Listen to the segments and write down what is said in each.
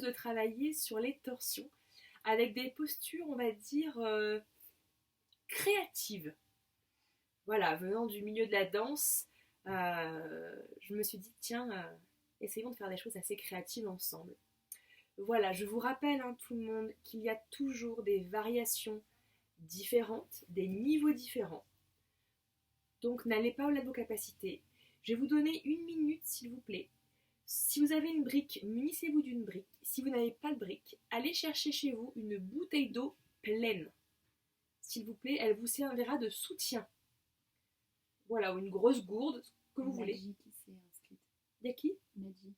de travailler sur les torsions avec des postures, on va dire, créatives. Voilà, venant du milieu de la danse, je me suis dit, tiens, essayons de faire des choses assez créatives ensemble. Voilà, je vous rappelle, tout le monde, qu'il y a toujours des variations différentes, des niveaux différents. Donc n'allez pas au-delà de vos capacités. Je vais vous donner 1 minute, s'il vous plaît. Si vous avez une brique, munissez-vous d'une brique. Si vous n'avez pas de brique, allez chercher chez vous une bouteille d'eau pleine. S'il vous plaît, elle vous servira de soutien. Voilà, ou une grosse gourde, ce que vous voulez. Maddy qui s'est inscrite. Y a qui? Maddy.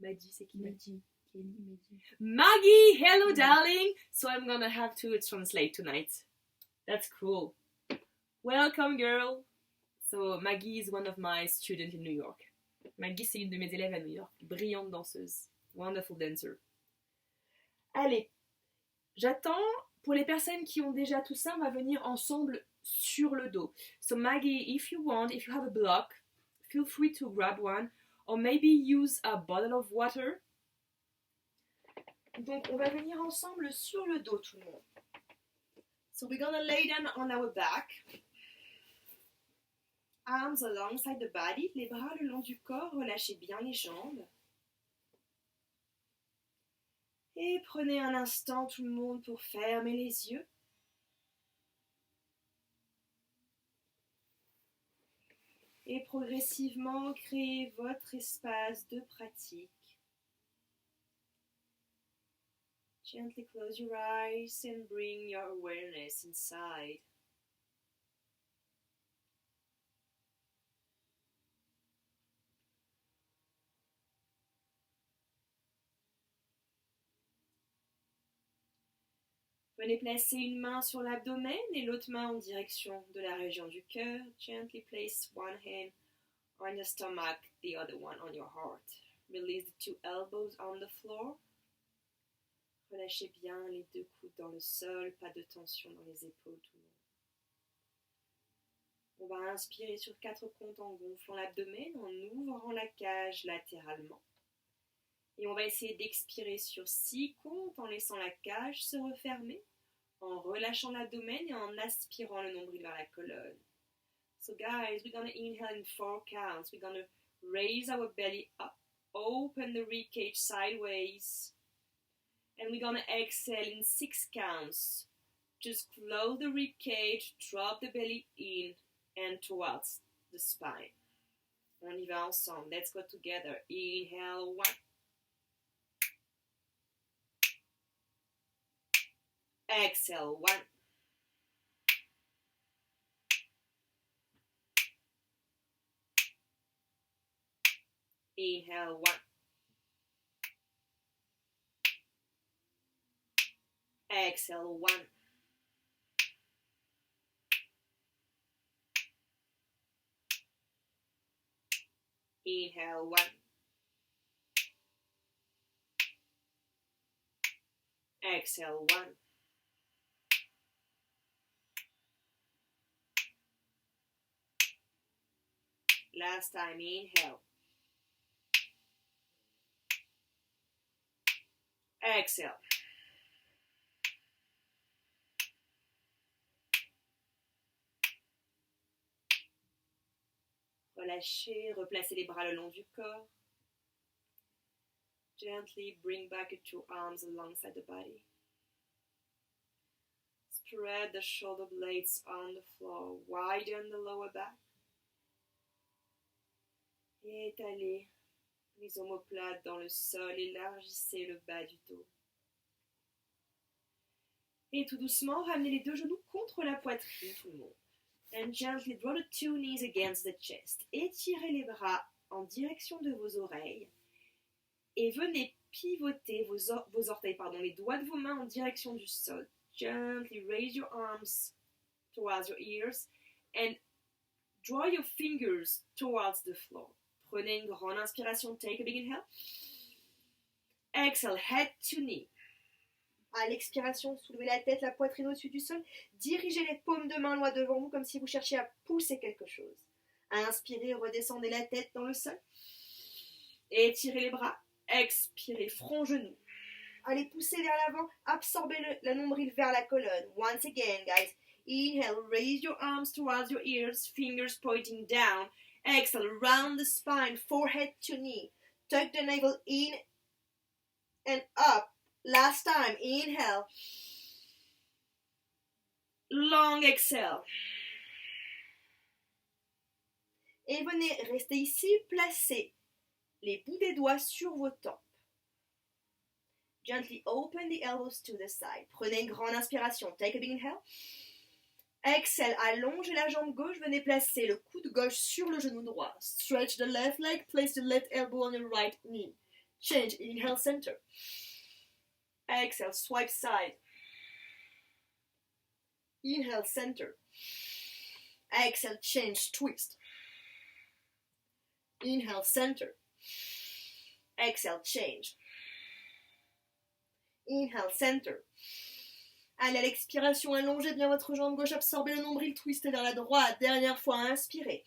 Maddy, c'est qui? Maddy. Kelly Maddy. Maggie, hello darling. So I'm gonna have to translate tonight. That's cool. Welcome girl. So Maggie is one of my students in New York. Maggie, c'est une de mes élèves à New York. Brillante danseuse. Wonderful dancer. Allez, j'attends. Pour les personnes qui ont déjà tout ça, on va venir ensemble sur le dos. So Maggie, if you want, if you have a block, feel free to grab one. Or maybe use a bottle of water. Donc, on va venir ensemble sur le dos, tout le monde. So we're gonna lay down on our back. Arms alongside the body, les bras le long du corps, relâchez bien les jambes. Et prenez un instant tout le monde pour fermer les yeux. Et progressivement créez votre espace de pratique. Gently close your eyes and bring your awareness inside. Venez placer une main sur l'abdomen et l'autre main en direction de la région du cœur. Gently place one hand on your stomach, the other one on your heart. Release the 2 elbows on the floor. Relâchez bien les 2 coudes dans le sol, pas de tension dans les épaules, tout le monde. On va inspirer sur 4 comptes en gonflant l'abdomen, en ouvrant la cage latéralement. Et on va essayer d'expirer sur 6 comptes en laissant la cage se refermer, en relâchant l'abdomen et en aspirant le nombril vers la colonne. So guys, we're going to inhale in 4 counts. We're going to raise our belly up, open the rib cage sideways. And we're going to exhale in 6 counts. Just close the rib cage, drop the belly in and towards the spine. On y va ensemble. Let's go together. Inhale, 1. Exhale, 1. Inhale, 1. Exhale, 1. Inhale, 1. Exhale, 1. Last time, inhale. Exhale. Relâchez, replacez les bras le long du corps. Gently bring back your 2 arms alongside the body. Spread the shoulder blades on the floor, widen the lower back. Et étalez les omoplates dans le sol, élargissez le bas du dos. Et tout doucement, ramenez les 2 genoux contre la poitrine, tout le monde. And gently draw the 2 knees against the chest. Étirez les bras en direction de vos oreilles. Et venez pivoter vos orteils, les doigts de vos mains en direction du sol. Gently raise your arms towards your ears and draw your fingers towards the floor. Prenez une grande inspiration. Take a big inhale. Exhale, head to knee. À l'expiration, soulevez la tête, la poitrine au-dessus du sol. Dirigez les paumes de main loin devant vous comme si vous cherchiez à pousser quelque chose. À inspirer, redescendez la tête dans le sol. Étirez les bras. Expirez, front, genou. Allez, poussez vers l'avant, absorbez le nombril vers la colonne. Once again, guys. Inhale, raise your arms towards your ears, fingers pointing down. Exhale, round the spine, forehead to knee. Tuck the navel in and up. Last time, inhale. Long exhale. Et venez rester ici, placez les bouts des doigts sur vos tempes. Gently open the elbows to the side. Prenez une grande inspiration. Take a big inhale. Exhale, allongez la jambe gauche. Venez placer le coude gauche sur le genou droit. Stretch the left leg. Place the left elbow on your right knee. Change. Inhale, center. Exhale, swipe side. Inhale, center. Exhale, change, twist. Inhale, center. Exhale, change. Inhale, center. Allez, à l'expiration, allongez bien votre jambe gauche, absorbez le nombril, twistez vers la droite. Dernière fois, inspirez.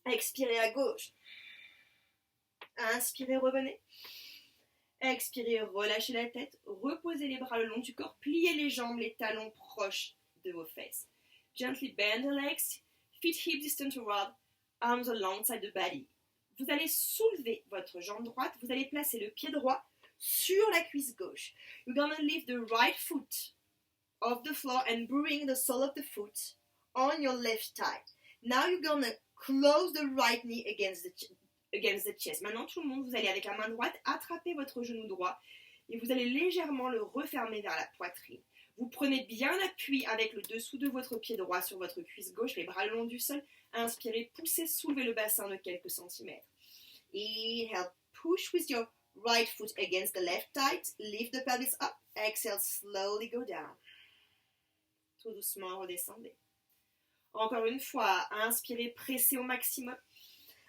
Expirez à gauche. Inspirez, revenez. Expirez, relâchez la tête. Reposez les bras le long du corps. Pliez les jambes, les talons proches de vos fesses. Gently bend the legs. Feet hip distance forward. Arms alongside the body. Vous allez soulever votre jambe droite. Vous allez placer le pied droit sur la cuisse gauche. You're gonna lift the right foot off the floor and bring the sole of the foot on your left thigh. Now you're gonna close the right knee against the chest. Maintenant tout le monde, vous allez avec la main droite attraper votre genou droit et vous allez légèrement le refermer vers la poitrine. Vous prenez bien appui avec le dessous de votre pied droit sur votre cuisse gauche, les bras le long du sol. Inspirez, poussez, soulevez le bassin de quelques centimètres. Inhale, push with your right foot against the left thigh. Lift the pelvis up. Exhale, slowly go down. Tout doucement, redescendez. Encore une fois, inspirez, pressez au maximum.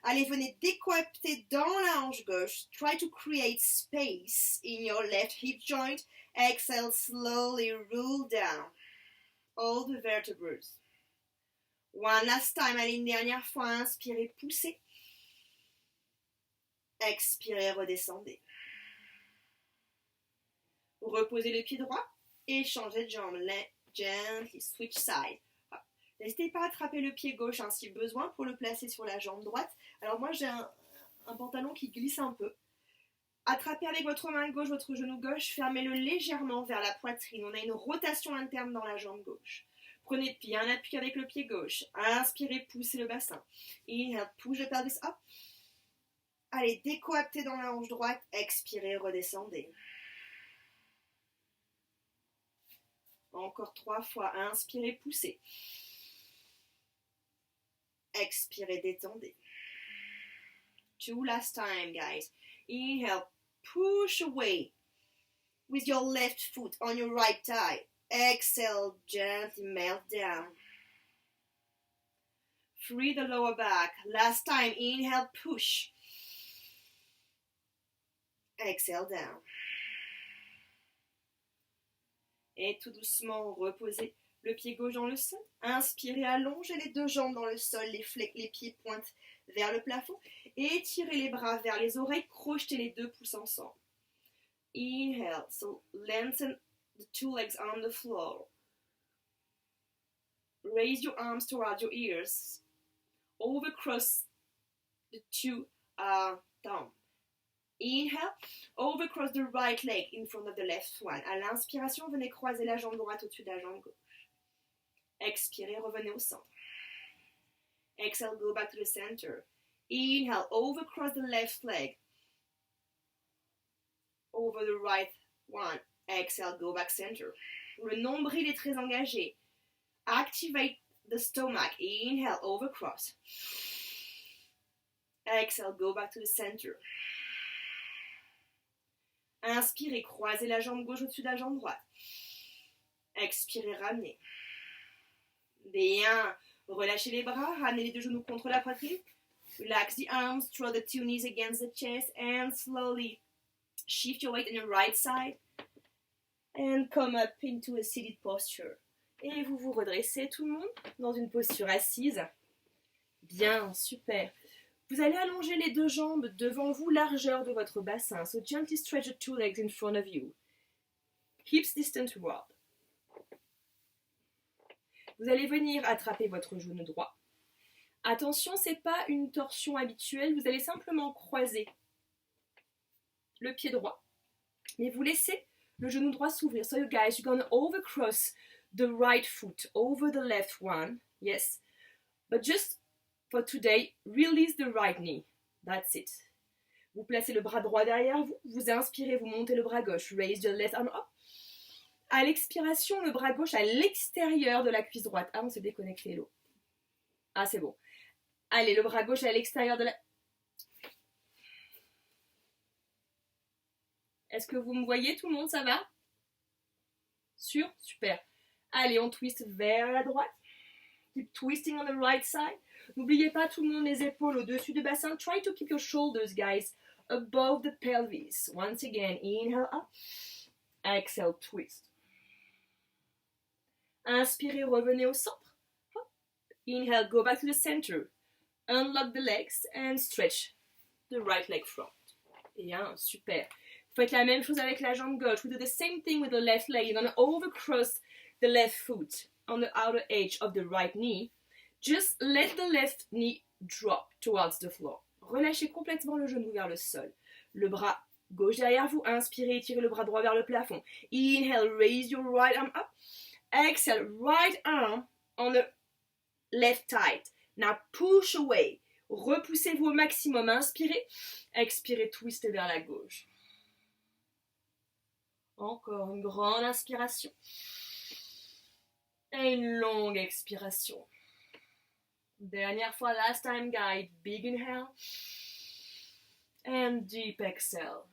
Allez, venez décoapter dans la hanche gauche. Try to create space in your left hip joint. Exhale, slowly roll down all the vertebrae. One last time, allez, une dernière fois, inspirez, poussez. Expirez, redescendez. Reposez le pied droit et changez de jambe. Gently switch side. N'hésitez pas à attraper le pied gauche si besoin pour le placer sur la jambe droite. Alors moi j'ai un pantalon qui glisse un peu. Attrapez avec votre main gauche votre genou gauche, fermez-le légèrement vers la poitrine. On a une rotation interne dans la jambe gauche. Prenez bien appui avec le pied gauche. Inspirez, poussez le bassin. Inhale, push the pelvis up. Allez, décoaptez dans la hanche droite. Expirez, redescendez. Encore 3 fois. Inspirez, poussez. Expirez, détendez. 2 last time, guys. Inhale, push away with your left foot on your right thigh. Exhale, gently melt down. Free the lower back. Last time, inhale, push. Exhale, down. Et tout doucement, reposez le pied gauche dans le sol. Inspirez, allongez les deux jambes dans le sol, les pieds pointent vers le plafond. Et étirez les bras vers les oreilles, crochetez les deux pouces ensemble. Inhale, so lengthen the two legs on the floor. Raise your arms towards your ears. Overcross the two thumbs. Inhale, overcross the right leg in front of the left one. À l'inspiration, venez croiser la jambe droite au-dessus de la jambe gauche. Expirez, revenez au centre. Exhale, go back to the center. Inhale, overcross the left leg over the right one. Exhale, go back center. Le nombril est très engagé. Activate the stomach. Inhale, overcross. Exhale, go back to the center. Inspirez, croisez la jambe gauche au-dessus de la jambe droite. Expirez, ramenez. Bien. Relâchez les bras, ramenez les deux genoux contre la poitrine. Relax the arms, draw the two knees against the chest and slowly shift your weight on your right side and come up into a seated posture. Et vous vous redressez tout le monde dans une posture assise. Bien, super. Vous allez allonger les deux jambes devant vous, largeur de votre bassin. So gently stretch the two legs in front of you. Hips distant toward. Vous allez venir attraper votre genou droit. Attention, ce n'est pas une torsion habituelle. Vous allez simplement croiser le pied droit. Mais vous laissez le genou droit s'ouvrir. So you guys, you're going to overcross the right foot over the left one. Yes. But just for today, release the right knee. That's it. Vous placez le bras droit derrière vous. Vous inspirez, vous montez le bras gauche. Raise your left arm up. À l'expiration, le bras gauche à l'extérieur de la cuisse droite. Ah, on s'est déconnecté, l'eau. Ah, c'est bon. Allez, le bras gauche à l'extérieur de la... Est-ce que vous me voyez, tout le monde, ça va? Sûr? Super. Allez, on twist vers la droite. Keep twisting on the right side. N'oubliez pas, tout le monde, les épaules au-dessus du bassin. Try to keep your shoulders, guys, above the pelvis. Once again, inhale up. Exhale, twist. Inspirez, revenez au centre. Inhale, go back to the center. Unlock the legs and stretch the right leg front. Bien, super. Faites la même chose avec la jambe gauche. We do the same thing with the left leg. You're going to overcross the left foot on the outer edge of the right knee. Just let the left knee drop towards the floor. Relâchez complètement le genou vers le sol. Le bras gauche derrière vous. Inspirez, tirez le bras droit vers le plafond. Inhale, raise your right arm up. Exhale, right arm on the left thigh. Now push away. Repoussez-vous au maximum. Inspirez. Expirez, twistez vers la gauche. Encore une grande inspiration. Et une longue expiration. Dernière fois, last time, guys. Big inhale. And deep exhale.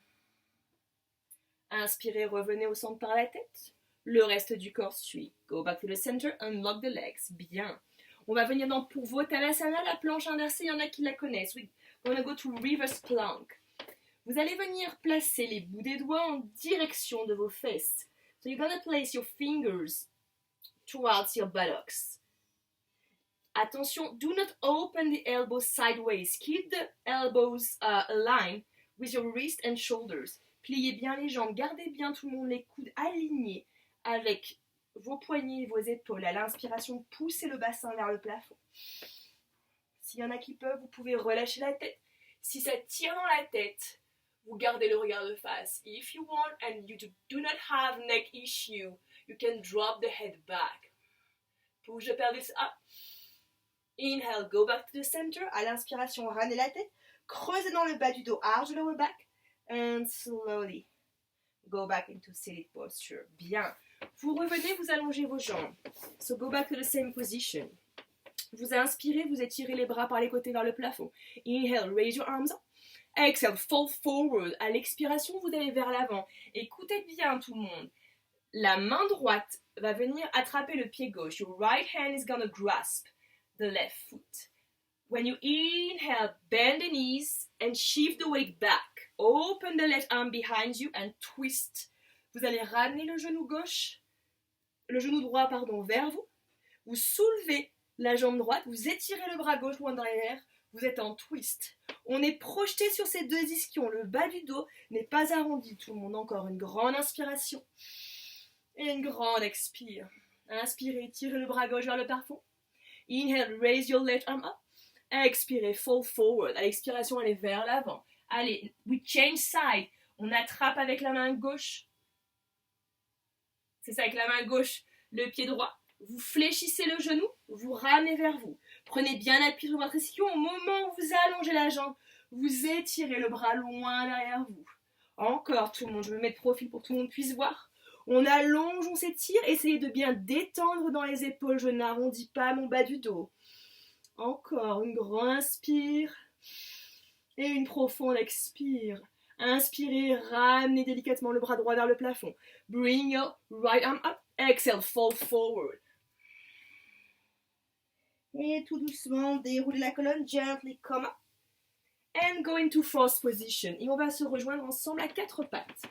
Inspirez, revenez au centre par la tête. Le reste du corps suit. Go back to the center, unlock the legs. Bien. On va venir dans Purvottanasana, la planche inversée, il y en a qui la connaissent. We're gonna go to reverse plank. Vous allez venir placer les bouts des doigts en direction de vos fesses. So you're gonna place your fingers towards your buttocks. Attention, do not open the elbows sideways. Keep the elbows aligned with your wrist and shoulders. Pliez bien les jambes, gardez bien tout le monde les coudes alignés avec vos poignets et vos épaules. À l'inspiration, poussez le bassin vers le plafond. S'il y en a qui peuvent, vous pouvez relâcher la tête. Si ça tire dans la tête, vous gardez le regard de face. If you want and you do not have neck issue, you can drop the head back. Push the pelvis up. Inhale, go back to the center. À l'inspiration, ramenez la tête. Creusez dans le bas du dos, arch the lower back. And slowly go back into seated posture. Bien. Vous revenez, vous allongez vos jambes. So go back to the same position. Vous inspirez, vous étirez les bras par les côtés vers le plafond. Inhale, raise your arms up. Exhale, fall forward. À l'expiration, vous allez vers l'avant. Écoutez bien tout le monde. La main droite va venir attraper le pied gauche. Your right hand is gonna grasp the left foot. When you inhale, bend the knees and shift the weight back. Open the left arm behind you and twist. Vous allez ramener le genou droit, vers vous. Vous soulevez la jambe droite, vous étirez le bras gauche loin derrière. Vous êtes en twist. On est projeté sur ces deux ischions. Le bas du dos n'est pas arrondi. Tout le monde, encore une grande inspiration. Et une grande expire. Inspirez, tirez le bras gauche vers le plafond. Inhale, raise your left arm up. Expirez, fall forward. À l'expiration, allez vers l'avant. Allez, we change side. On attrape avec la main gauche. C'est ça, avec la main gauche, le pied droit. Vous fléchissez le genou, vous ramenez vers vous. Prenez bien appui sur votre ischion. Au moment où vous allongez la jambe, vous étirez le bras loin derrière vous. Encore tout le monde, je me mets de profil pour que tout le monde puisse voir. On allonge, on s'étire. Essayez de bien détendre dans les épaules. Je n'arrondis pas mon bas du dos. Encore une grande inspire. Et une profonde expire. Inspirez, ramenez délicatement le bras droit vers le plafond. Bring your right arm up. Exhale, fall forward. Et tout doucement, déroulez la colonne. Gently come up. And go into first position. Et on va se rejoindre ensemble à quatre pattes.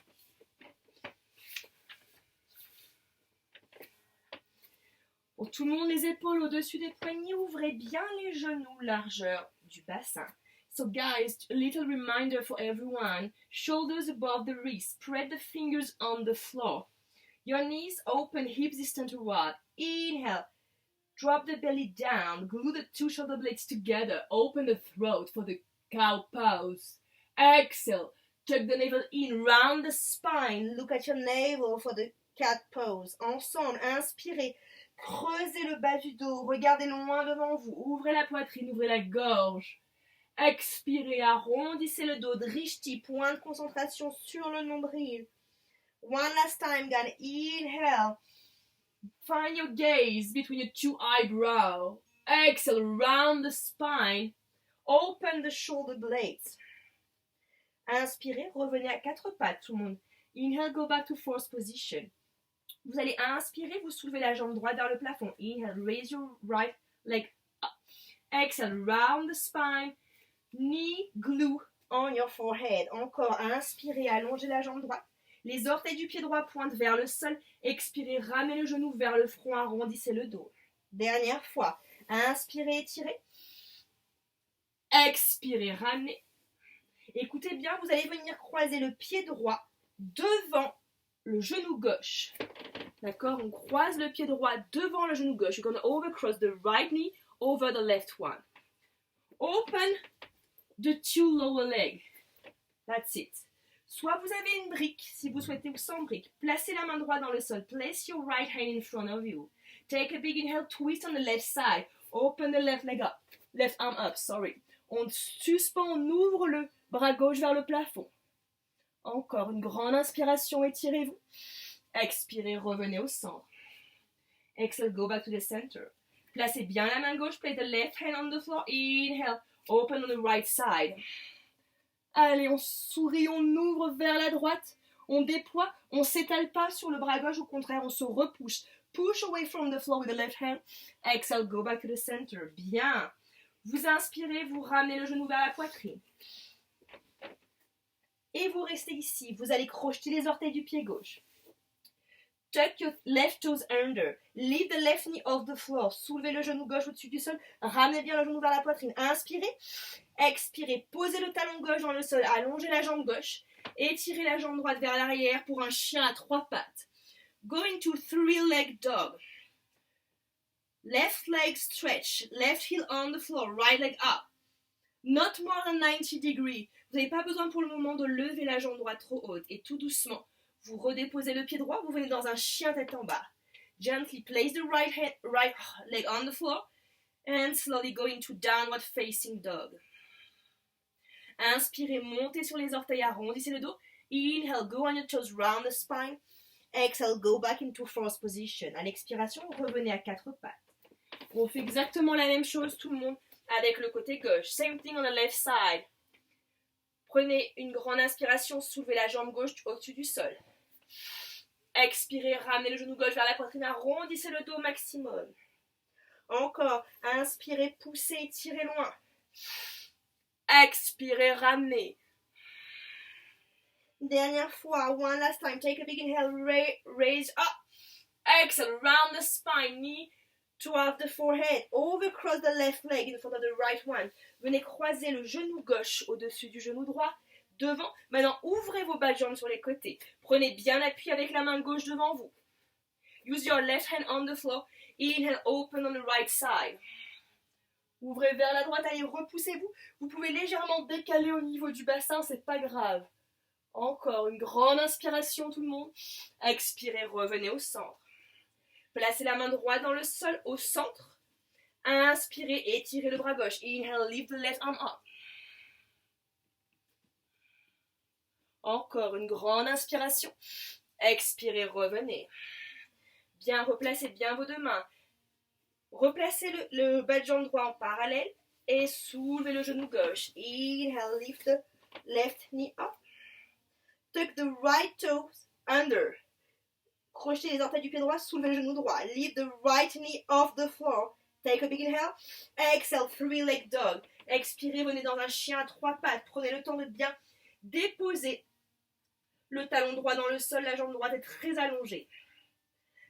Pour tout le monde, les épaules au-dessus des poignets. Ouvrez bien les genoux, largeur du bassin. So guys, a little reminder for everyone. Shoulders above the wrist. Spread the fingers on the floor. Your knees open, hips distance apart. Inhale. Drop the belly down. Glue the two shoulder blades together. Open the throat for the cow pose. Exhale. Tuck the navel in. Round the spine. Look at your navel for the cat pose. Ensemble, inspirez. Creusez le bas du dos. Regardez loin devant vous. Ouvrez la poitrine. Ouvrez la gorge. Expirez, arrondissez le dos, drishti, point de concentration sur le nombril. One last time, gonna inhale. Find your gaze between your two eyebrows. Exhale, round the spine. Open the shoulder blades. Inspirez, revenez à quatre pattes, tout le monde. Inhale, go back to fourth position. Vous allez inspirer, vous soulevez la jambe droite vers le plafond. Inhale, raise your right leg up. Exhale, round the spine. Knee glue on your forehead. Encore, inspirez, allongez la jambe droite. Les orteils du pied droit pointent vers le sol. Expirez, ramenez le genou vers le front, arrondissez le dos. Dernière fois. Inspirez, étirez. Expirez, ramenez. Écoutez bien, vous allez venir croiser le pied droit devant le genou gauche. D'accord? On croise le pied droit devant le genou gauche. You're going to overcross the right knee over the left one. Open the two lower legs. That's it. Soit vous avez une brique, si vous souhaitez, ou sans brique. Placez la main droite dans le sol. Place your right hand in front of you. Take a big inhale, twist on the left side. Open the left leg up. Left arm up, sorry. On suspend, on ouvre le bras gauche vers le plafond. Encore une grande inspiration, étirez-vous. Expirez, revenez au centre. Exhale, go back to the center. Placez bien la main gauche, place the left hand on the floor. Inhale. Open on the right side. Allez, on sourit, on ouvre vers la droite. On déploie, on s'étale pas sur le bras gauche, au contraire, on se repousse. Push away from the floor with the left hand. Exhale, go back to the center. Bien. Vous inspirez, vous ramenez le genou vers la poitrine. Et vous restez ici. Vous allez crocheter les orteils du pied gauche. Tuck your left toes under. Lift the left knee off the floor. Soulevez le genou gauche au-dessus du sol. Ramenez bien le genou vers la poitrine. Inspirez. Expirez. Posez le talon gauche dans le sol. Allongez la jambe gauche. Étirez la jambe droite vers l'arrière pour un chien à trois pattes. Go into three-leg dog. Left leg stretch. Left heel on the floor. Right leg up. Not more than 90 degrees. Vous n'avez pas besoin pour le moment de lever la jambe droite trop haute. Et tout doucement, vous redéposez le pied droit, vous venez dans un chien tête en bas. Gently place the right leg on the floor and slowly go into downward facing dog. Inspirez, montez sur les orteils, arrondissez le dos. Inhale, go on your toes, round the spine. Exhale, go back into fourth position. À l'expiration, revenez à quatre pattes. On fait exactement la même chose, tout le monde, avec le côté gauche. Same thing on the left side. Prenez une grande inspiration, soulevez la jambe gauche au-dessus du sol. Expirez, ramenez le genou gauche vers la poitrine, arrondissez le dos au maximum. Encore, inspirez, poussez, étirez loin. Expirez, ramenez. Dernière fois, one last time. Take a big inhale, raise up. Exhale, round the spine, knee toward the forehead. Overcross the left leg in front of the right one. Venez croiser le genou gauche au-dessus du genou droit. Devant. Maintenant, ouvrez vos bas de jambes sur les côtés. Prenez bien appui avec la main gauche devant vous. Use your left hand on the floor. Inhale, open on the right side. Ouvrez vers la droite, allez, repoussez-vous. Vous pouvez légèrement décaler au niveau du bassin, c'est pas grave. Encore une grande inspiration, tout le monde. Expirez, revenez au centre. Placez la main droite dans le sol, au centre. Inspirez, étirez le bras gauche. Inhale, lift the left arm up. Encore une grande inspiration. Expirez, revenez. Bien, replacez bien vos deux mains. Replacez le bas de jambe droit en parallèle et soulevez le genou gauche. Inhale, lift the left knee up. Tuck the right toes under. Crochetez les orteils du pied droit, soulevez le genou droit. Lift the right knee off the floor. Take a big inhale. Exhale, three-leg dog. Expirez, venez dans un chien à trois pattes. Prenez le temps de bien déposer le talon droit dans le sol. La jambe droite est très allongée.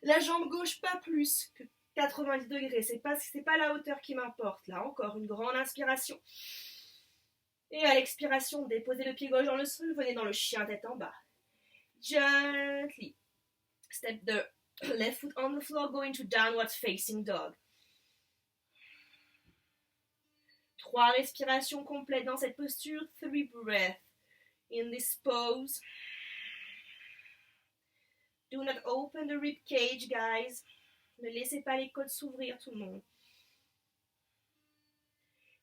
La jambe gauche pas plus que 90 degrés. C'est pas la hauteur qui m'importe. Là, encore une grande inspiration. Et à l'expiration, déposez le pied gauche dans le sol, venez dans le chien tête en bas. Gently. Step the left foot on the floor, go into downward facing dog. 3 respirations complètes dans cette posture. 3 breaths in this pose. Do not open the rib cage, guys. Ne laissez pas les côtes s'ouvrir, tout le monde.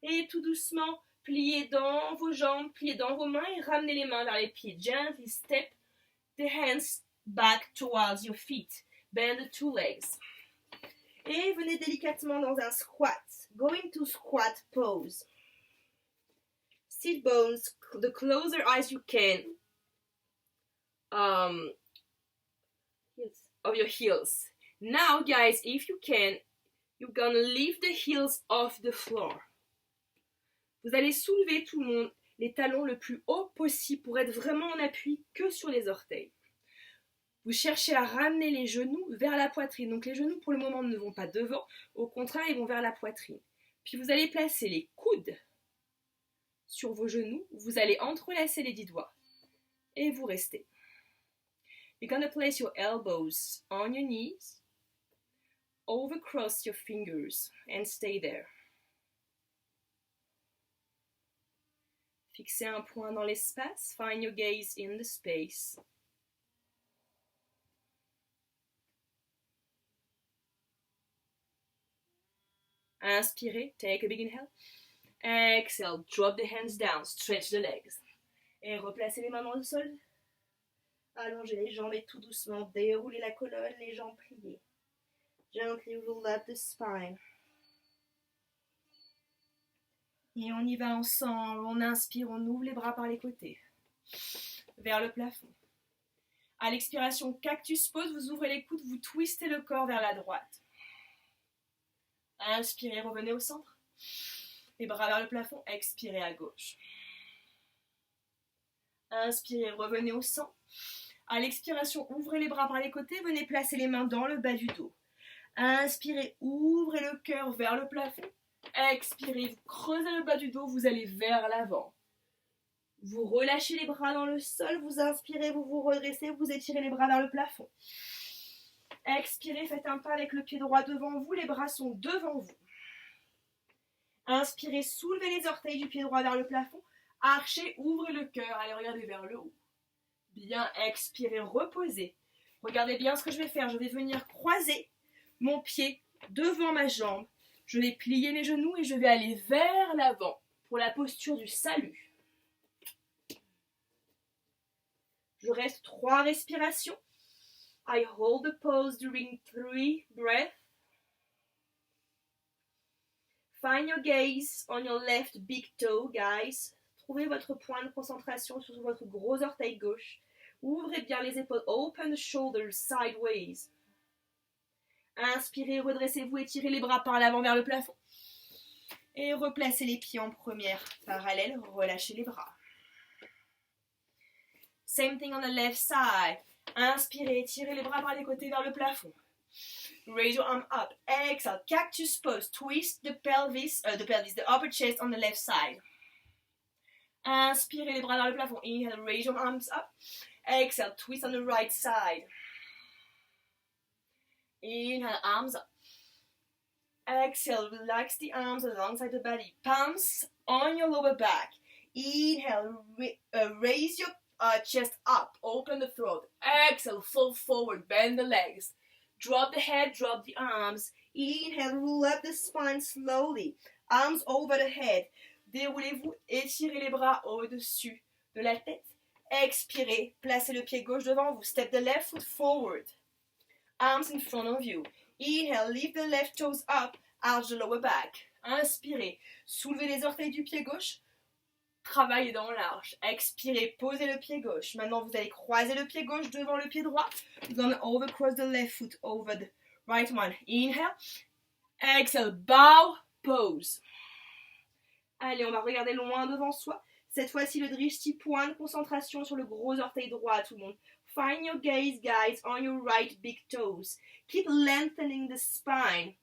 Et tout doucement, pliez dans vos jambes, pliez dans vos mains et ramenez les mains vers les pieds. Gently step the hands back towards your feet. Bend the 2 legs. Et venez délicatement dans un squat. Go into squat pose. Sit bones, the closer as you can. Of your heels. Now, guys, if you can, you're gonna lift the heels off the floor. Vous allez soulever tout le monde les talons le plus haut possible pour être vraiment en appui que sur les orteils. Vous cherchez à ramener les genoux vers la poitrine. Donc les genoux pour le moment ne vont pas devant, au contraire ils vont vers la poitrine. Puis vous allez placer les coudes sur vos genoux, vous allez entrelacer les 10 doigts et vous restez. You're gonna place your elbows on your knees, overcross your fingers and stay there. Fixez un point dans l'espace, find your gaze in the space. Inspirez, take a big inhale. Exhale, drop the hands down, stretch the legs. Et replacez les mains dans le sol. Allongez les jambes et tout doucement, déroulez la colonne, les jambes pliées. Gently roll up the spine. Et on y va ensemble. On inspire, on ouvre les bras par les côtés. Vers le plafond. À l'expiration, cactus pose, vous ouvrez les coudes, vous twistez le corps vers la droite. Inspirez, revenez au centre. Les bras vers le plafond, expirez à gauche. Inspirez, revenez au centre. À l'expiration, ouvrez les bras par les côtés, venez placer les mains dans le bas du dos. Inspirez, ouvrez le cœur vers le plafond. Expirez, vous creusez le bas du dos, vous allez vers l'avant. Vous relâchez les bras dans le sol, vous inspirez, vous vous redressez, vous étirez les bras vers le plafond. Expirez, faites un pas avec le pied droit devant vous, les bras sont devant vous. Inspirez, soulevez les orteils du pied droit vers le plafond. Archez, ouvrez le cœur, allez regarder vers le haut. Bien, expirez, reposez. Regardez bien ce que je vais faire, je vais venir croiser mon pied devant ma jambe. Je vais plier mes genoux et je vais aller vers l'avant pour la posture du salut. Je reste 3 respirations. I hold the pose during 3 breaths. Find your gaze on your left big toe, guys. Trouvez votre point de concentration sur votre gros orteil gauche. Ouvrez bien les épaules. Open the shoulders sideways. Inspirez, redressez-vous, étirez les bras par l'avant vers le plafond. Et replacez les pieds en première parallèle, relâchez les bras. Same thing on the left side. Inspirez, étirez les bras par les côtés vers le plafond. Raise your arm up. Exhale, cactus pose. Twist the upper chest on the left side. Inspirez les bras vers le plafond. Inhale, raise your arms up. Exhale, twist on the right side. Inhale, arms up. Exhale, relax the arms alongside the body. Palms on your lower back. Inhale, raise your chest up. Open the throat. Exhale, fold forward. Bend the legs. Drop the head, drop the arms. Inhale, roll up the spine slowly. Arms over the head. Déroulez-vous, étirez les bras au-dessus de la tête. Expirez, placez le pied gauche devant vous. Step the left foot forward. Arms in front of you. Inhale, lift the left toes up, arch the lower back. Inspirez, soulevez les orteils du pied gauche, travaillez dans l'arche. Expirez, posez le pied gauche. Maintenant, vous allez croiser le pied gauche devant le pied droit. You're gonna overcross the left foot over the right one. Inhale, exhale, bow, pose. Allez, on va regarder loin devant soi. Cette fois-ci, le drishti, point de concentration sur le gros orteil droit, tout le monde. Find your gaze, guys, on your right big toes. Keep lengthening the spine.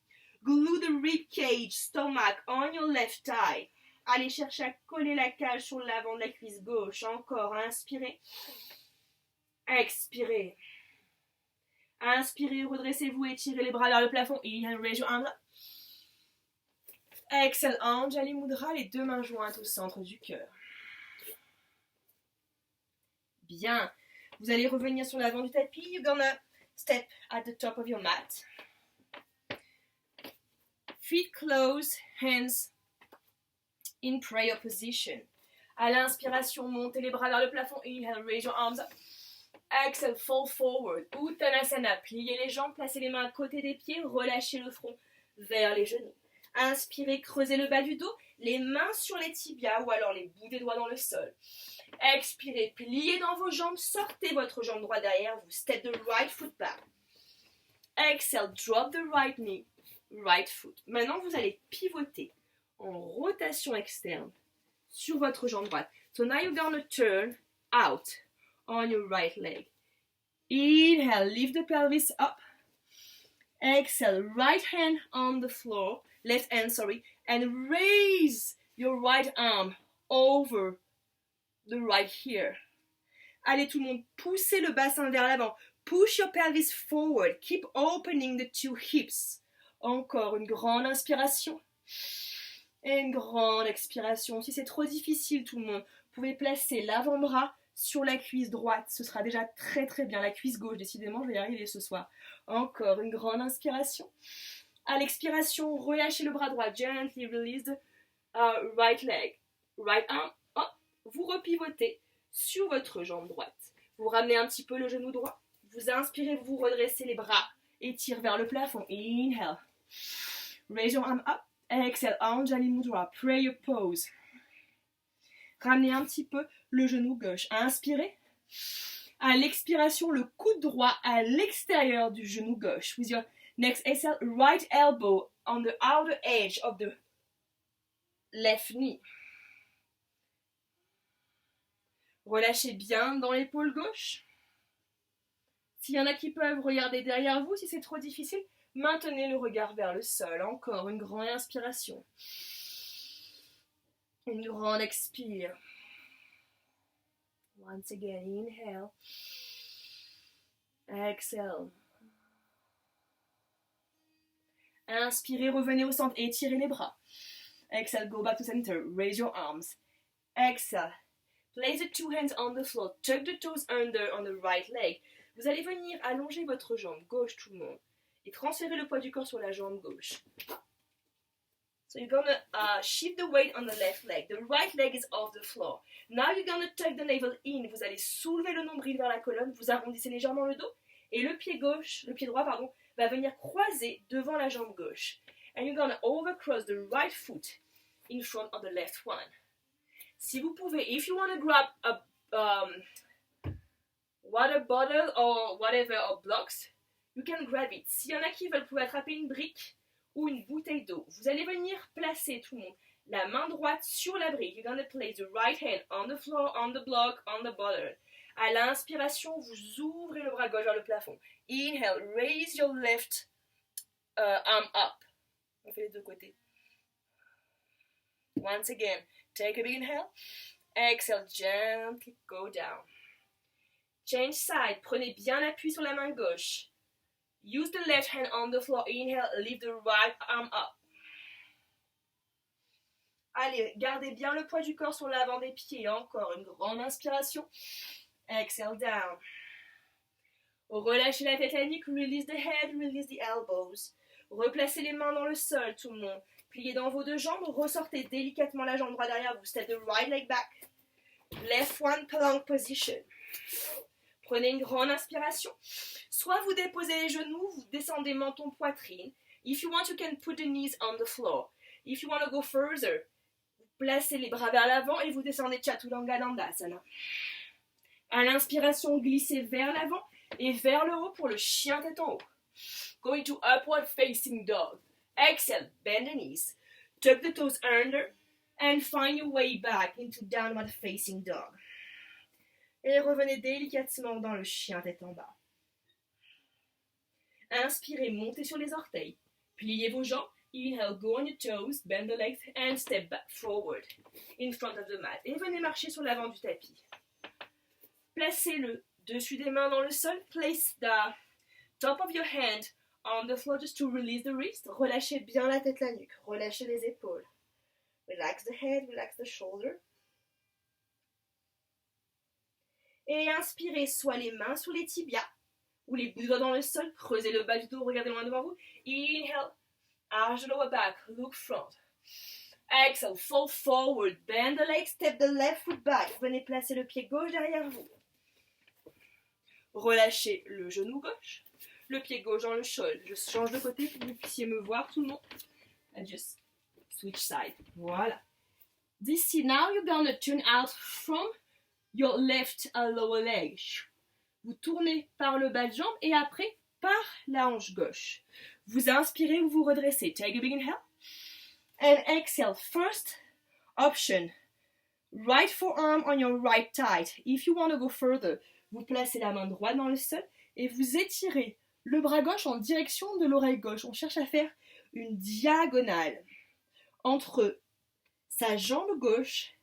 Glue the rib cage, stomach on your left thigh. Allez chercher à coller la cage sur l'avant de la cuisse gauche. Encore, inspirez. Expirez. Inspirez, redressez-vous, étirez les bras vers le plafond. Inhale, raise your arms up. Exhale, Anjali Mudra, les deux mains jointes au centre du cœur. Bien. Vous allez revenir sur l'avant du tapis. You're gonna step at the top of your mat. Feet closed, hands in prayer position. À l'inspiration, montez les bras vers le plafond. Inhale, raise your arms up. Exhale, fall forward. Uttanasana. Pliez les jambes, placez les mains à côté des pieds, relâchez le front vers les genoux. Inspirez, creusez le bas du dos, les mains sur les tibias ou alors les bouts des doigts dans le sol. Expirez, pliez dans vos jambes, sortez votre jambe droite derrière vous. Step the right foot back. Exhale, drop the right knee, right foot. Maintenant, vous allez pivoter en rotation externe sur votre jambe droite. So now you're gonna turn out on your right leg. Inhale, lift the pelvis up. Exhale, right hand on the floor, left hand, and raise your right arm over the right here. Allez tout le monde, poussez le bassin vers l'avant. Push your pelvis forward. Keep opening the two hips. Encore une grande inspiration. Et une grande expiration. Si c'est trop difficile tout le monde, vous pouvez placer l'avant-bras sur la cuisse droite. Ce sera déjà très très bien. La cuisse gauche, décidément, je vais y arriver ce soir. Encore une grande inspiration. À l'expiration, relâchez le bras droit. Gently release the right leg. Right arm up. Vous repivotez sur votre jambe droite. Vous ramenez un petit peu le genou droit. Vous inspirez, vous redressez les bras. Étire vers le plafond. Inhale. Raise your arm up. Exhale. Anjali Mudra. Prayer pose. Ramenez un petit peu le genou gauche. Inspirez. À l'expiration, le coude droit à l'extérieur du genou gauche. With your next exhale, right elbow on the outer edge of the left knee. Relâchez bien dans l'épaule gauche. S'il y en a qui peuvent, regarder derrière vous. Si c'est trop difficile, maintenez le regard vers le sol. Encore une grande inspiration. Une grande expire. Once again, inhale. Exhale. Inspirez, revenez au centre, étirez les bras. Exhale, go back to center. Raise your arms. Exhale. Place the two hands on the floor. Tuck the toes under on the right leg. Vous allez venir allonger votre jambe gauche, tout le monde, et transférer le poids du corps sur la jambe gauche. So you're gonna shift the weight on the left leg. The right leg is off the floor. Now you're gonna tuck the navel in. Vous allez soulever le nombril vers la colonne. Vous arrondissez légèrement le dos. Et le pied droit, va venir croiser devant la jambe gauche. And you're gonna overcross the right foot in front of the left one. Si vous pouvez, if you want to grab a water bottle or whatever, or blocks, you can grab it. S'il y en a qui veulent, vous pouvez attraper une brique ou une bouteille d'eau. Vous allez venir placer, tout le monde, la main droite sur la brique. You're going to place the right hand on the floor, on the block, on the bottle. À l'inspiration, vous ouvrez le bras gauche vers le plafond. Inhale, raise your left arm up. On fait les deux côtés. Once again, take a big inhale. Exhale, gently go down. Change side. Prenez bien appui sur la main gauche. Use the left hand on the floor. Inhale, lift the right arm up. Allez, gardez bien le poids du corps sur l'avant des pieds. Encore une grande inspiration. Exhale, down. Relâchez la tête à la nuque. Release the head, release the elbows. Replacez les mains dans le sol, tout le monde. Pliez dans vos deux jambes. Ressortez délicatement la jambe droite derrière vous. Step the right leg back. Left one plank position. Prenez une grande inspiration. Soit vous déposez les genoux, vous descendez menton, poitrine. If you want, you can put the knees on the floor. If you want to go further, vous placez les bras vers l'avant et vous descendez Chaturanga Dandasana. À l'inspiration, glissez vers l'avant et vers le haut pour le chien tête en haut. Going to upward facing dog. Exhale, bend the knees. Tuck the toes under and find your way back into downward facing dog. Et revenez délicatement dans le chien tête en bas. Inspirez, montez sur les orteils. Pliez vos jambes. Inhale, go on your toes, bend the legs and step back forward in front of the mat. Et venez marcher sur l'avant du tapis. Placez le dessus des mains dans le sol. Place the top of your hand on the floor just to release the wrist. Relâchez bien la tête, la nuque. Relâchez les épaules. Relax the head, relax the shoulder. Et inspirez soit les mains sur les tibias ou les bouts de doigts dans le sol. Creusez le bas du dos, regardez loin devant vous. Inhale, arch the lower back, look front. Exhale, fall forward, bend the legs, step the left foot back. Venez placer le pied gauche derrière vous. Relâchez le genou gauche, le pied gauche dans le sol. Je change de côté pour que vous puissiez me voir tout le monde. And just switch side. Voilà. D'ici, now you're gonna turn out from your left lower leg. Vous tournez par le bas de jambe et après par la hanche gauche. Vous inspirez ou vous redressez. Take a big inhale. And exhale. First option. Right forearm on your right thigh. If you want to go further, vous placez la main droite dans le sol et vous étirez le bras gauche en direction de l'oreille gauche. On cherche à faire une diagonale entre sa jambe gauche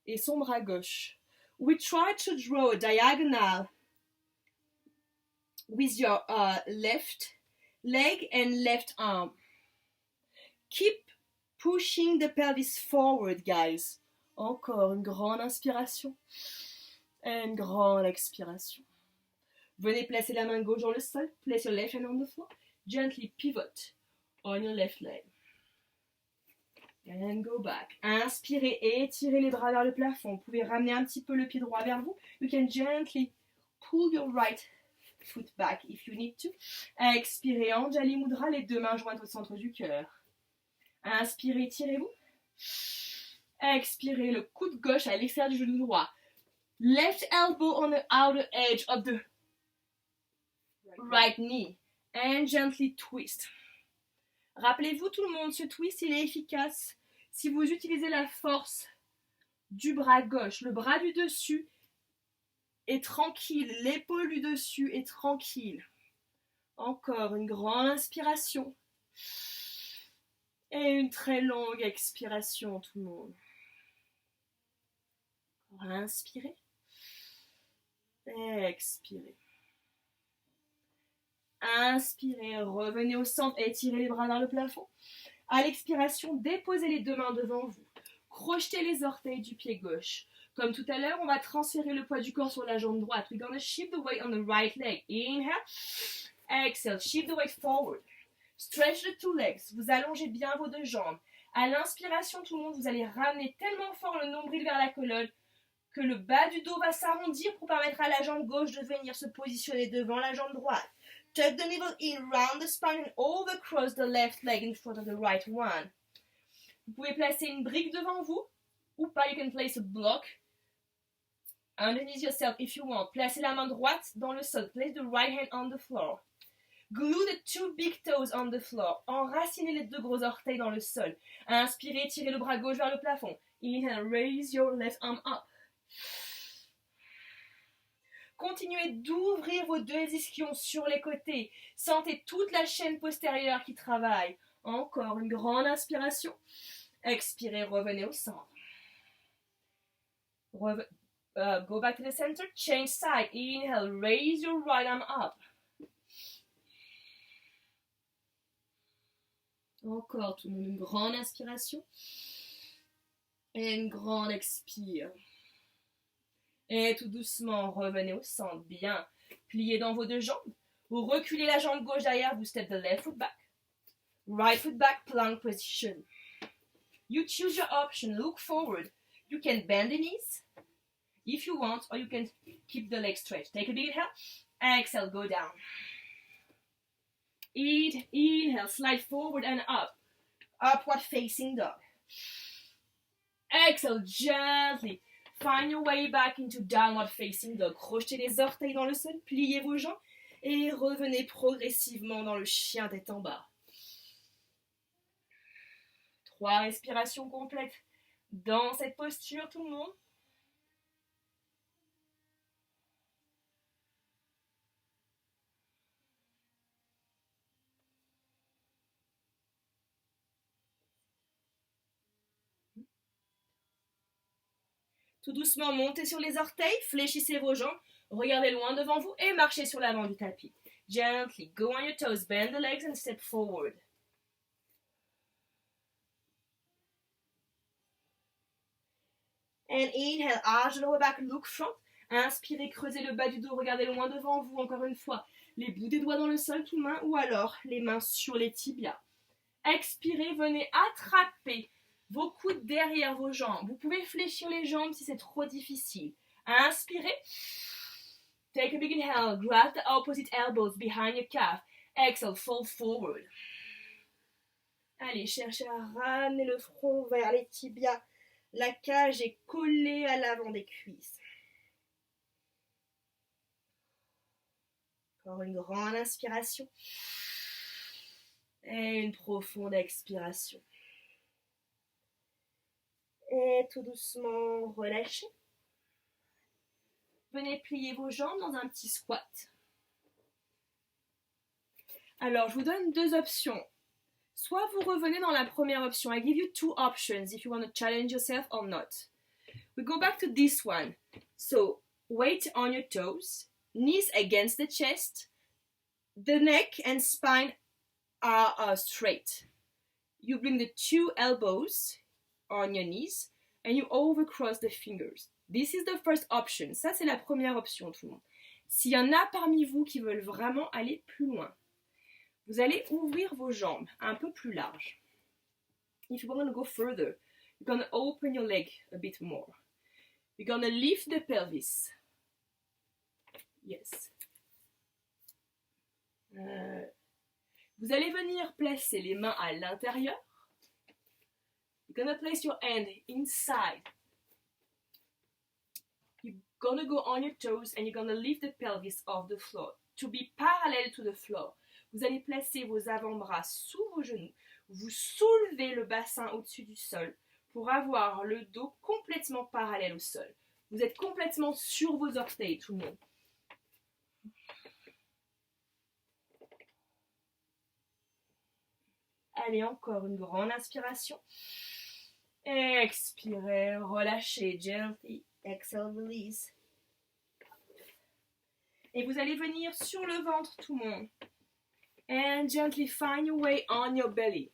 et son bras gauche. We try to draw a diagonal with your left leg and left arm. Keep pushing the pelvis forward, guys. Encore une grande inspiration et une grande expiration. Venez placer la main gauche dans le sol. Place your left hand on the floor. Gently pivot on your left leg. And go back. Inspirez et étirez les bras vers le plafond. Vous pouvez ramener un petit peu le pied droit vers vous. You can gently pull your right foot back if you need to. Expirez, Anjali Mudra, les deux mains jointes au centre du cœur. Inspirez, étirez-vous. Expirez, le coude gauche à l'extérieur du genou droit. Left elbow on the outer edge of the right knee. And gently twist. Rappelez-vous tout le monde, ce twist il est efficace si vous utilisez la force du bras gauche. Le bras du dessus est tranquille, l'épaule du dessus est tranquille. Encore une grande inspiration et une très longue expiration tout le monde. Inspirez, expirez. Inspirez, revenez au centre, étirez les bras vers le plafond. À l'expiration, déposez les deux mains devant vous. Crochetez les orteils du pied gauche. Comme tout à l'heure, on va transférer le poids du corps sur la jambe droite. We're gonna shift the weight on the right leg. Inhale, exhale, shift the weight forward. Stretch the two legs. Vous allongez bien vos deux jambes. À l'inspiration, tout le monde, vous allez ramener tellement fort le nombril vers la colonne que le bas du dos va s'arrondir pour permettre à la jambe gauche de venir se positionner devant la jambe droite. Tuck the navel in, round the spine and overcross the left leg in front of the right one. Vous pouvez placer une brique devant vous ou pas. You can place a block underneath yourself if you want. Placez la main droite dans le sol. Place the right hand on the floor. Glue the two big toes on the floor. Enracinez les deux gros orteils dans le sol. Inspirez, tirez le bras gauche vers le plafond. Inhale, raise your left arm up. Continuez d'ouvrir vos deux ischions sur les côtés. Sentez toute la chaîne postérieure qui travaille. Encore une grande inspiration. Expirez, revenez au centre. Go back to the center. Change side. Inhale, raise your right arm up. Encore tout le monde, une grande inspiration. Et une grande expire. Et tout doucement, revenez au centre. Bien. Pliez dans vos deux jambes. Vous reculez la jambe gauche derrière. Vous step the left foot back. Right foot back, plank position. You choose your option. Look forward. You can bend the knees if you want, or you can keep the legs stretched. Take a big inhale. Exhale, go down. Inhale, slide forward and up. Upward facing dog. Exhale, gently. Find your way back into downward facing dog. Crochetez les orteils dans le sol, pliez vos jambes et revenez progressivement dans le chien tête en bas. 3 respirations complètes dans cette posture, tout le monde. Tout doucement, montez sur les orteils, fléchissez vos jambes, regardez loin devant vous et marchez sur l'avant du tapis. Gently go on your toes, bend the legs and step forward. And inhale, arch the lower back, look front. Inspirez, creusez le bas du dos, regardez loin devant vous, encore une fois. Les bouts des doigts dans le sol, toutes mains, ou alors les mains sur les tibias. Expirez, venez attraper vos coudes derrière vos jambes. Vous pouvez fléchir les jambes si c'est trop difficile. Inspirez. Take a big inhale. Grab the opposite elbows behind your calf. Exhale, fall forward. Allez, cherchez à ramener le front vers les tibias. La cage est collée à l'avant des cuisses. Encore une grande inspiration. Et une profonde expiration. Et tout doucement, relâchez. Venez plier vos jambes dans un petit squat. Alors, je vous donne deux options. Soit vous revenez dans la première option. I give you two options if you want to challenge yourself or not. We go back to this one. So, weight on your toes, knees against the chest, the neck and spine are straight. You bring the two elbows on your knees and you overcross the fingers. This is the first option. Ça, c'est la première option, tout le monde. S'il y en a parmi vous qui veulent vraiment aller plus loin, vous allez ouvrir vos jambes un peu plus larges. If you want to go further, you're going to open your leg a bit more. You're going to lift the pelvis. Yes. Vous allez venir placer les mains à l'intérieur. You're going to place your hand inside. You're going to go on your toes and you're going to lift the pelvis off the floor to be parallel to the floor. Vous allez placer vos avant-bras sous vos genoux. Vous soulevez le bassin au-dessus du sol pour avoir le dos complètement parallèle au sol. Vous êtes complètement sur vos orteils, tout le monde. Allez, encore une grande inspiration. Expirez, relâchez, gently. Exhale, release. Et vous allez venir sur le ventre, tout le monde. And gently find your way on your belly.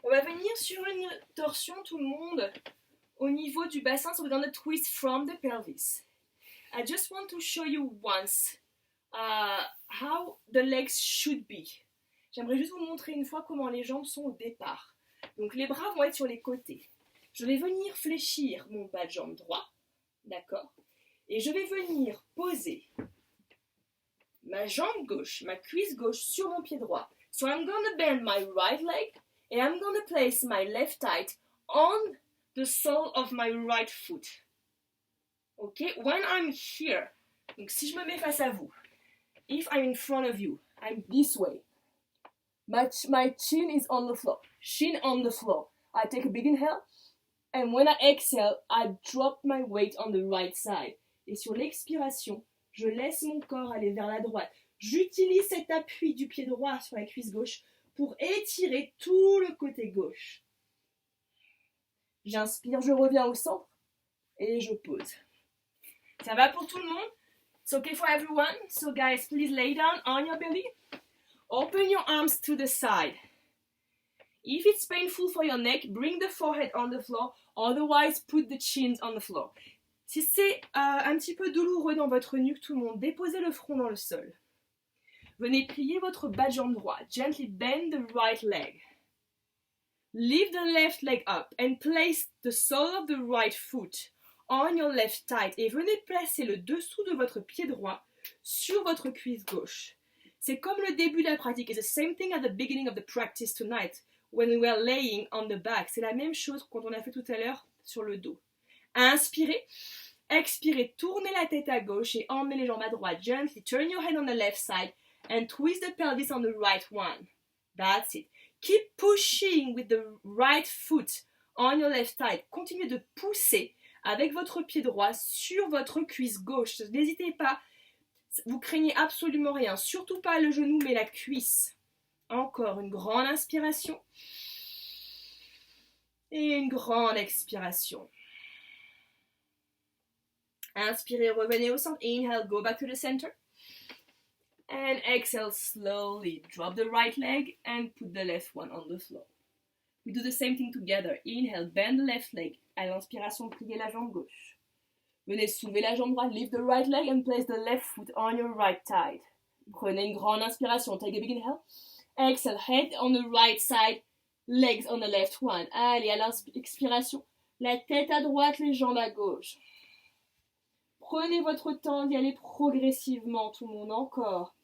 On va venir sur une torsion, tout le monde, au niveau du bassin. So we're going to twist from the pelvis. I just want to show you once how the legs should be. J'aimerais juste vous montrer une fois comment les jambes sont au départ. Donc les bras vont être sur les côtés. Je vais venir fléchir mon bas de jambe droit, d'accord? Et je vais venir poser ma jambe gauche, ma cuisse gauche sur mon pied droit. So I'm gonna bend my right leg and I'm gonna place my left thigh on the sole of my right foot. Okay? When I'm here, donc si je me mets face à vous, if I'm in front of you, I'm this way. My chin is on the floor. Chin on the floor. I take a big inhale. And when I exhale, I drop my weight on the right side. Et sur l'expiration, je laisse mon corps aller vers la droite. J'utilise cet appui du pied droit sur la cuisse gauche pour étirer tout le côté gauche. J'inspire, je reviens au centre et je pose. Ça va pour tout le monde? It's okay for everyone. So guys, please lay down on your belly. Open your arms to the side. If it's painful for your neck, bring the forehead on the floor. Otherwise, put the chins on the floor. Si c'est un petit peu douloureux dans votre nuque, tout le monde, déposez le front dans le sol. Venez plier votre bas de jambe droit. Gently bend the right leg. Lift the left leg up and place the sole of the right foot on your left thigh. Et venez placer le dessous de votre pied droit sur votre cuisse gauche. C'est comme le début de la pratique. It's the same thing at the beginning of the practice tonight when we were laying on the back. C'est la même chose qu'on a fait tout à l'heure sur le dos. Inspirez, expirez, tournez la tête à gauche et emmenez les jambes à droite. Gently turn your head on the left side and twist the pelvis on the right one. That's it. Keep pushing with the right foot on your left side. Continuez de pousser avec votre pied droit sur votre cuisse gauche. N'hésitez pas. Vous craignez absolument rien, surtout pas le genou mais la cuisse. Encore une grande inspiration. Et une grande expiration. Inspirez, revenez au centre. Inhale, go back to the center. And exhale slowly. Drop the right leg and put the left one on the floor. We do the same thing together. Inhale, bend the left leg. À l'inspiration, pliez la jambe gauche. Venez soulever la jambe droite. Lift the right leg and place the left foot on your right side. Prenez une grande inspiration. Take a big inhale. Exhale, head on the right side. Legs on the left one. Allez, à l'expiration, la tête à droite, les jambes à gauche. Prenez votre temps d'y aller progressivement, tout le monde, encore.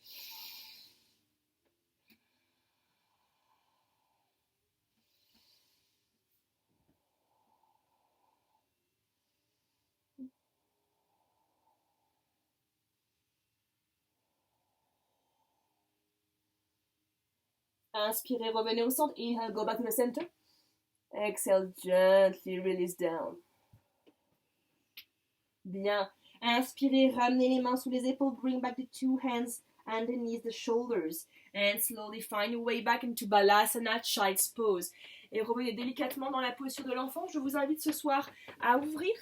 Inspirez, revenez au centre. Inhale, go back to the center. Exhale, gently release down. Bien. Inspirez, ramenez les mains sous les épaules. Bring back the two hands underneath the shoulders. And slowly find your way back into Balasana, Child's Pose. Et revenez délicatement dans la posture de l'enfant. Je vous invite ce soir à ouvrir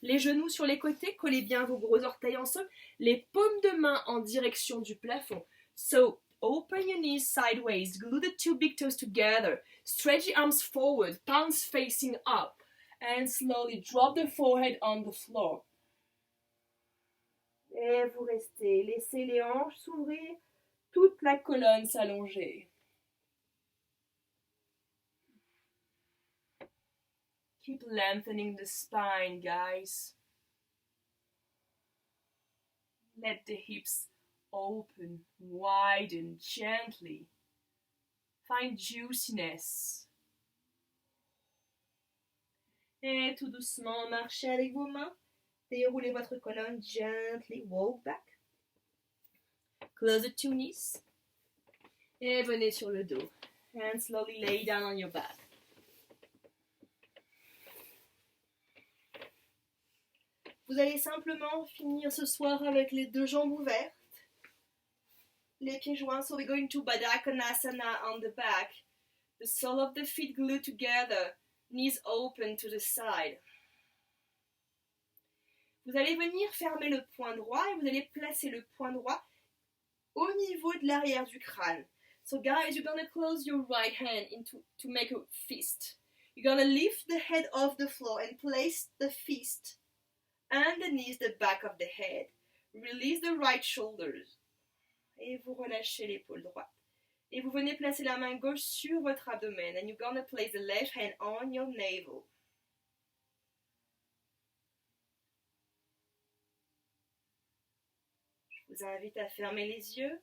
les genoux sur les côtés. Collez bien vos gros orteils ensemble. Les paumes de main en direction du plafond. So, open your knees sideways. Glue the two big toes together. Stretch the arms forward. Palms facing up. And slowly drop the forehead on the floor. Et vous restez. Laissez les hanches s'ouvrir. Toute la colonne s'allonger. Keep lengthening the spine, guys. Let the hips open, widen gently. Find juiciness. Et tout doucement, marchez avec vos mains. Déroulez votre colonne gently. Walk back. Close the two knees. Et venez sur le dos. And slowly lay down on your back. Vous allez simplement finir ce soir avec les deux jambes ouvertes. Les pieds joints. So we're going to Baddha Konasana on the back. The sole of the feet glued together. Knees open to the side. Vous allez venir fermer le poing droit et vous allez placer le poing droit au niveau de l'arrière du crâne. So guys, you're gonna close your right hand to make a fist. You're gonna lift the head off the floor and place the fist underneath the back of the head. Release the right shoulders. Et vous relâchez l'épaule droite. Et vous venez placer la main gauche sur votre abdomen. And you're gonna place the left hand on your navel. Je vous invite à fermer les yeux.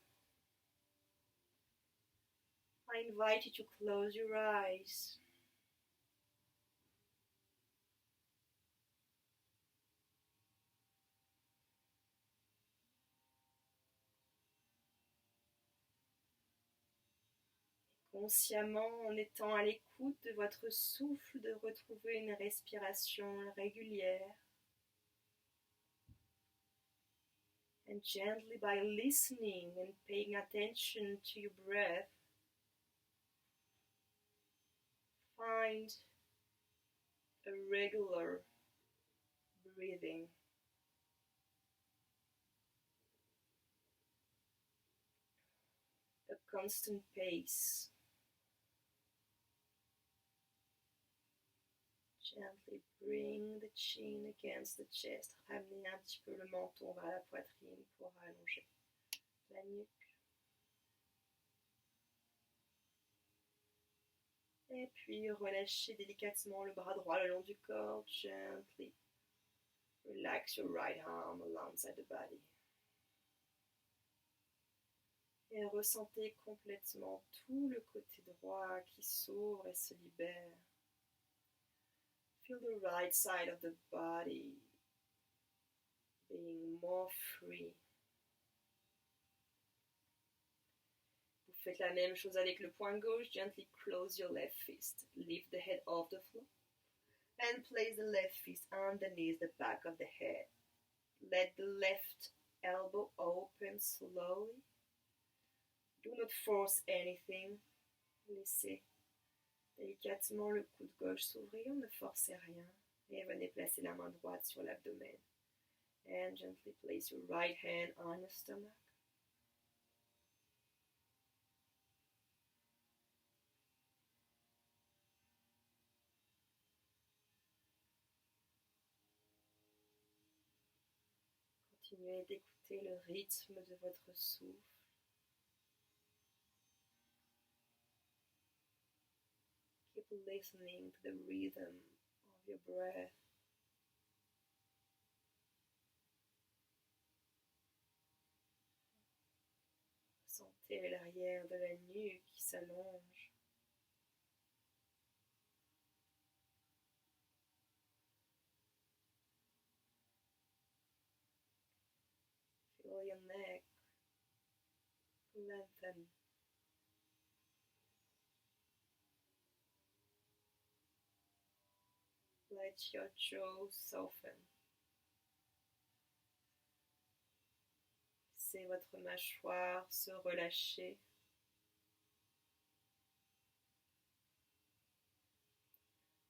I invite you to close your eyes. Consciemment, en étant à l'écoute de votre souffle, de retrouver une respiration régulière. And gently, by listening and paying attention to your breath, find a regular breathing. A constant pace. Gently bring the chin against the chest. Ramenez un petit peu le menton vers la poitrine pour allonger la nuque. Et puis relâchez délicatement le bras droit le long du corps. Gently relax your right arm alongside the body. Et ressentez complètement tout le côté droit qui s'ouvre et se libère. Feel the right side of the body being more free. Vous faites la même chose avec le poing gauche. Gently close your left fist. Lift the head off the floor. And place the left fist underneath the back of the head. Let the left elbow open slowly. Do not force anything. Laissez Délicatement, le coude gauche s'ouvrit, ne forcez rien. Et venez placer la main droite sur l'abdomen. And gently place your right hand on your stomach. Continuez d'écouter le rythme de votre souffle. Keep listening to the rhythm of your breath. Sentez l'arrière de la nuque qui s'allonge. Feel your neck lengthen. Let your jaw soften. Laissez votre mâchoire se relâcher.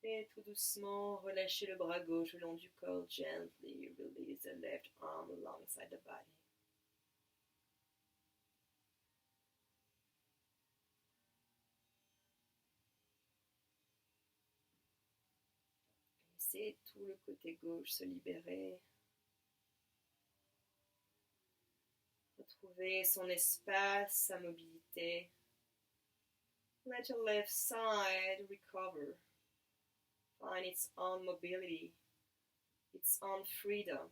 Et tout doucement, relâchez le bras gauche le long du corps. Gently release the left arm alongside the body. Laissez tout le côté gauche se libérer. Retrouvez son espace, sa mobilité. Let your left side recover. Find its own mobility, its own freedom.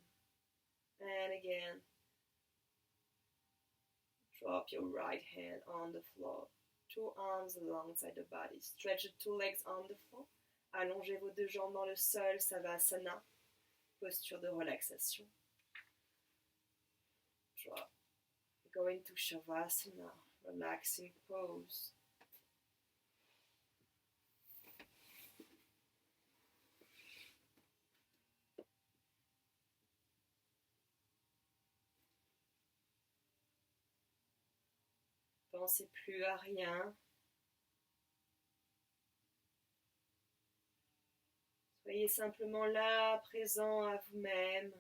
And again, drop your right hand on the floor. Two arms alongside the body. Stretch the two legs on the floor. Allongez vos deux jambes dans le sol, Savasana. Posture de relaxation. Drop. Go into Shavasana, relaxing pose. Pensez plus à rien. Soyez simplement là, présent à vous-même.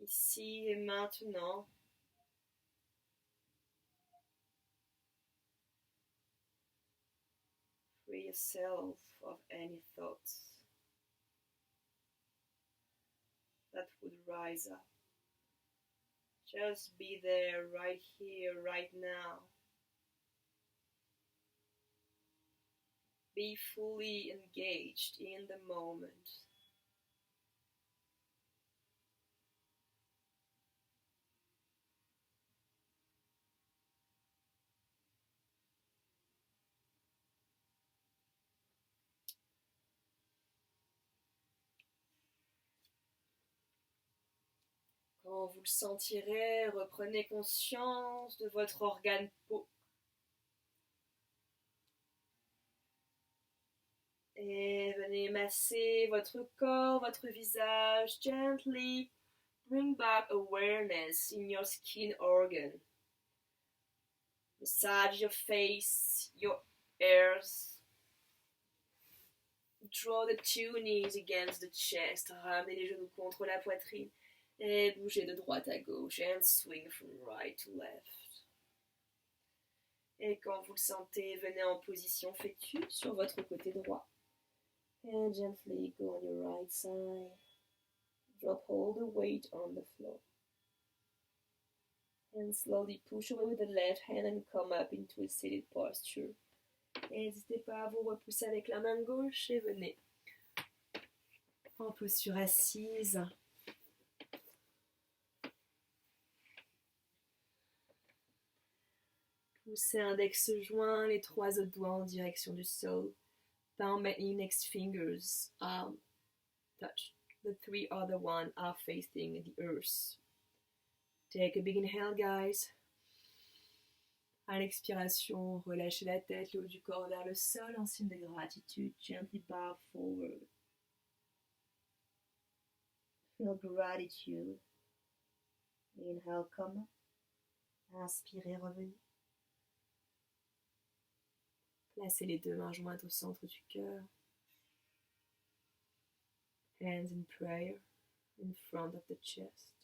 Ici et maintenant. Free yourself of any thoughts that would rise up. Just be there, right here, right now. Be fully engaged in the moment. Quand vous le sentirez, reprenez conscience de votre organe peau. Et venez masser votre corps, votre visage. Gently bring back awareness in your skin organ. Massage your face, your ears. Draw the two knees against the chest. Ramenez les genoux contre la poitrine. Et bougez de droite à gauche. And swing from right to left. Et quand vous le sentez, venez en position fœtus sur votre côté droit. And gently go on your right side. Drop all the weight on the floor. And slowly push away with the left hand and come up into a seated posture. Et n'hésitez pas à vous repousser avec la main gauche et venez en posture assise. Poussez index joint, les trois autres doigts en direction du sol. Thumb and index fingers are touched. The three other ones are facing the earth. Take a big inhale, guys. À l'expiration, relâchez la tête, le haut du corps vers le sol en signe de gratitude. Gently bow forward. Feel gratitude. Inhale, come up. Inspirez, revenez. Placez les deux mains jointes au centre du cœur. Hands in prayer, in front of the chest.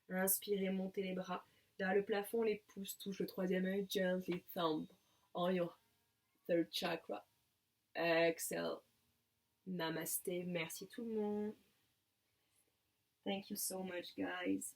Inspirez, montez les bras vers le plafond, les pouces touchent le troisième œil. Gently thumb on your third chakra. Exhale. Namaste. Merci tout le monde. Thank you so much, guys.